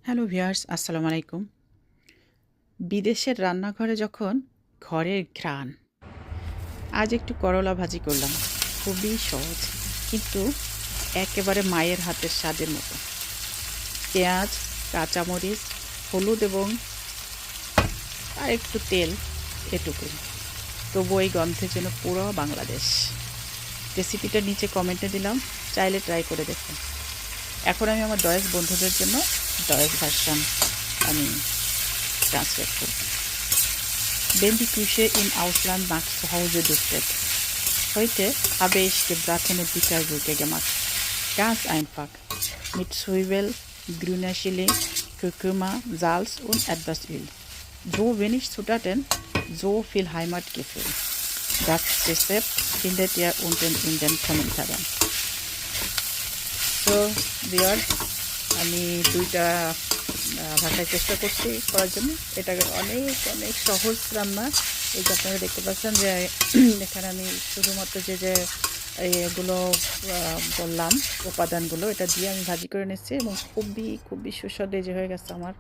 Hello viewers, আসসালামু আলাইকুম। বিদেশের রান্নাঘরে যখন ঘরের ঘ্রাণ। আজ একটু করলা ভাজি করলাম। খুবই সহজ, কিন্তু একেবারে মায়ের হাতের স্বাদের মতো। পেঁয়াজ, কাঁচামরিচ, হলুদ এবং আর একটু তেল, এটুকুই। তবু এই গন্ধে যেন পুরো বাংলাদেশ। রেসিপিটা নিচে কমেন্টে দিলাম, চাইলে ট্রাই করে দেখুন। এখন আমি আমার ডয়েস বন্ধুদের জন্য ডয়েস ভার্সন আমি ট্রান্সলেট করব। Wenn die Küche im Ausland nach zu Hause duftet. Heute habe ich gebratene Bittergurke gemacht. Ganz einfach. Mit Zwiebel, grüner Chili, Kurkuma, Salz und etwas Öl. So wenig Zutaten, so viel Heimatgefühl. Das Rezept findet ihr unten in den Kommentaren. So, dear, আমি দুইটা ভাষায় চেষ্টা করছি করার জন্য। এটা অনেক অনেক সহজ রান্না। এই যে আপনারা দেখতে পাচ্ছেন যে এখানে আমি শুধুমাত্র যে এগুলো বললাম উপাদানগুলো, এটা দিয়ে আমি ভাজি করে নিচ্ছি এবং খুবই খুবই সুস্বাদু এই যে হয়ে গেছে আমার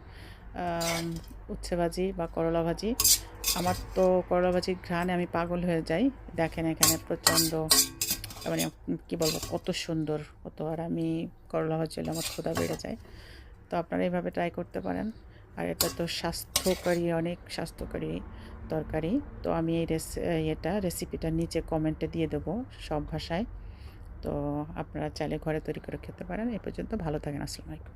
উচ্ছে ভাজি বা করলা ভাজি। আমার তো করলা ভাজির ঘ্রাণে আমি পাগল হয়ে যাই। দেখেন এখানে প্রচণ্ড, মানে কী বলবো, কত সুন্দর কত। আর আমি করলা ভাজি হলে আমার ক্ষুধা বেড়ে যায়। তো আপনারা এইভাবে ট্রাই করতে পারেন। আর এটা তো স্বাস্থ্যকারী, অনেক স্বাস্থ্যকারী তরকারি। তো আমি এই রেসিপিটা নিচে কমেন্টে দিয়ে দেবো সব ভাষায়। তো আপনারা চাইলে ঘরে তৈরি করে খেতে পারেন। এই পর্যন্ত ভালো থাকেন। আসসালামু আলাইকুম।